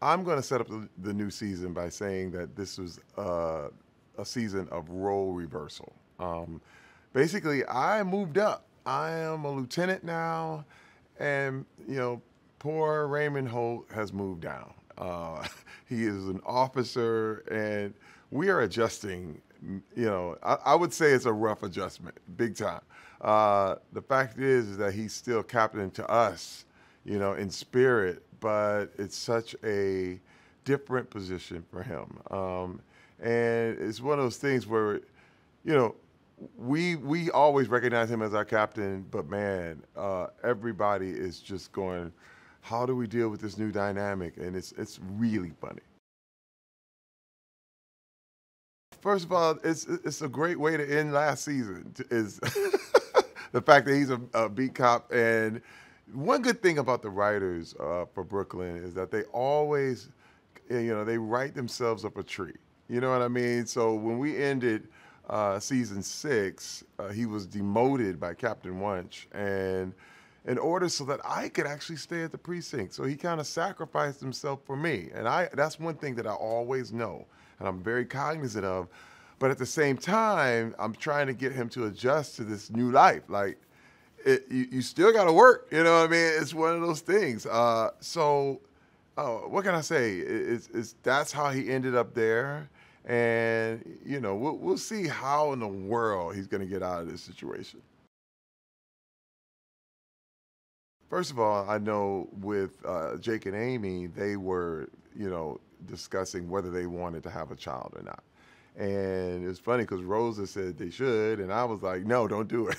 I'm going to set up the new season by saying that this was a season of role reversal. Basically, I moved up. I am a lieutenant now, and poor Raymond Holt has moved down. He is an officer, and we are adjusting. I would say it's a rough adjustment, big time. The fact is that he's still captain to us, in spirit, but it's such a different position for him. And it's one of those things where, we always recognize him as our captain, but man, everybody is just going, how do we deal with this new dynamic? And it's really funny. First of all, it's a great way to end last season. Is the fact that he's a beat cop. And one good thing about the writers for Brooklyn is that they always, they write themselves up a tree. You know what I mean? So when we ended season 6, he was demoted by Captain Wunsch, and in order so that I could actually stay at the precinct. So he kind of sacrificed himself for me. And that's one thing that I always know, and I'm very cognizant of. But at the same time, I'm trying to get him to adjust to this new life. Like, you still got to work. You know what I mean? It's one of those things. What can I say? That's how he ended up there. And, we'll see how in the world he's going to get out of this situation. First of all, I know with Jake and Amy, they were, discussing whether they wanted to have a child or not. And it's funny because Rosa said they should, and I was like, no, don't do it.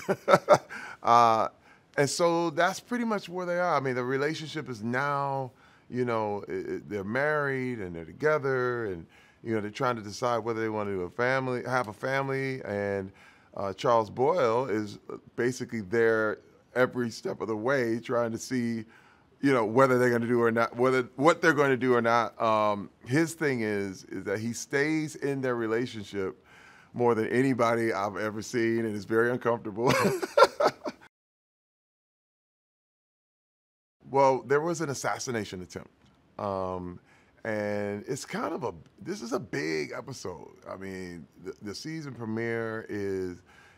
And so that's pretty much where they are. I mean, the relationship is now, they're married and they're together, and, they're trying to decide whether they want to have a family. And Charles Boyle is basically there every step of the way trying to see, whether they're going to do or not, what they're going to do or not. His thing is that he stays in their relationship more than anybody I've ever seen, and it's very uncomfortable. Well, there was an assassination attempt. And it's kind of this is a big episode. I mean, the season premiere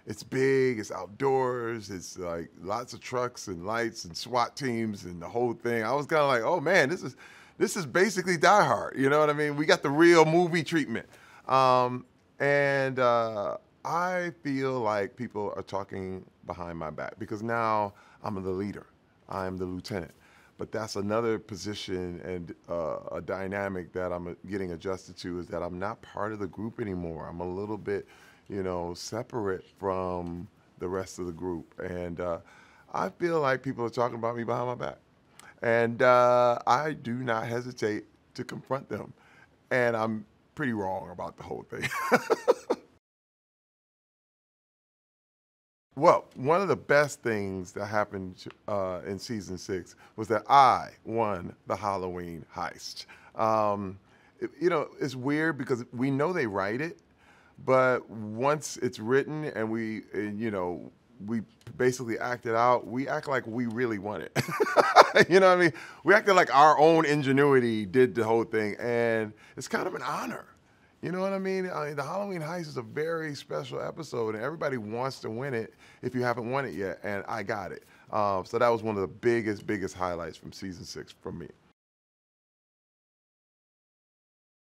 it's big, it's outdoors, it's like lots of trucks and lights and SWAT teams and the whole thing. I was kind of like, oh man, this is basically Die Hard. You know what I mean? We got the real movie treatment. And I feel like people are talking behind my back because now I'm the leader. I'm the lieutenant. But that's another position and a dynamic that I'm getting adjusted to, is that I'm not part of the group anymore. I'm a little bit, separate from the rest of the group. And I feel like people are talking about me behind my back. And I do not hesitate to confront them. And I'm pretty wrong about the whole thing. Well, one of the best things that happened in season 6 was that I won the Halloween heist. It's weird because we know they write it, but once it's written and we basically act it out, we act like we really won it. You know what I mean? We acted like our own ingenuity did the whole thing, and it's kind of an honor. You know what I mean? The Halloween Heist is a very special episode, and everybody wants to win it if you haven't won it yet, and I got it. So that was one of the biggest highlights from season 6 for me.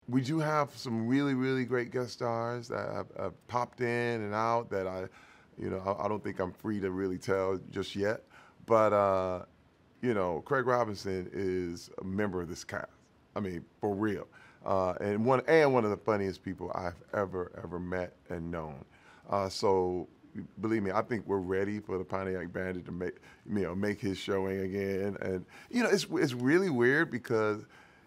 We do have some really, really great guest stars that have popped in and out that I don't think I'm free to really tell just yet. But, Craig Robinson is a member of this cast. I mean, for real. And one of the funniest people I've ever met and known. So believe me, I think we're ready for the Pontiac Bandit to make his showing again. And it's really weird because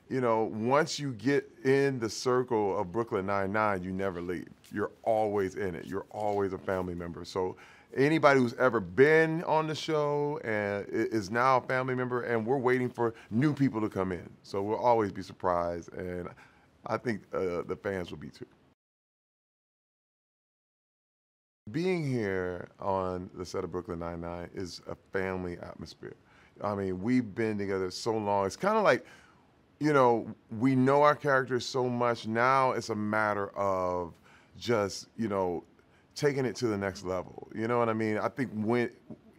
once you get in the circle of Brooklyn Nine-Nine, you never leave. You're always in it. You're always a family member. So anybody who's ever been on the show and is now a family member, and we're waiting for new people to come in. So we'll always be surprised, and I think the fans will be too. Being here on the set of Brooklyn Nine-Nine is a family atmosphere. I mean, we've been together so long. It's kind of like you know, we know our characters so much. Now it's a matter of just, you know, taking it to the next level. You know what I mean? I think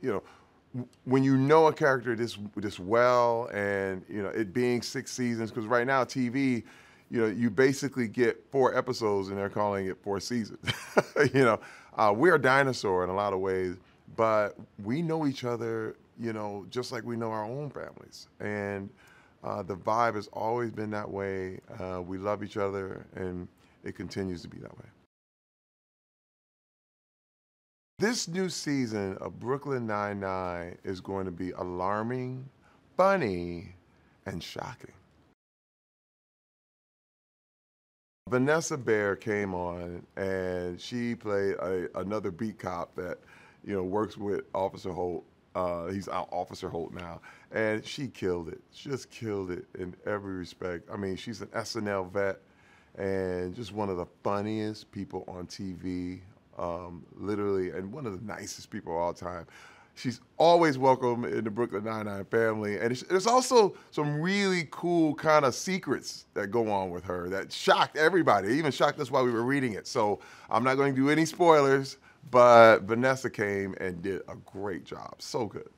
you when you know a character this well, and you know it being 6 seasons, because right now TV, you know, you basically get 4 episodes and they're calling it 4 seasons. You know, we're a dinosaur in a lot of ways, but we know each other, you know, just like we know our own families, and the vibe has always been that way. We love each other, and it continues to be that way. This new season of Brooklyn Nine-Nine is going to be alarming, funny, and shocking. Vanessa Bayer came on, and she played another beat cop that, you know, works with Officer Holt. He's Officer Holt now, and she killed it. She just killed it in every respect. I mean, she's an SNL vet, and just one of the funniest people on TV, literally, and one of the nicest people of all time. She's always welcome in the Brooklyn Nine-Nine family. And there's also some really cool kind of secrets that go on with her that shocked everybody. It even shocked us while we were reading it. So I'm not going to do any spoilers, but Vanessa came and did a great job. So good.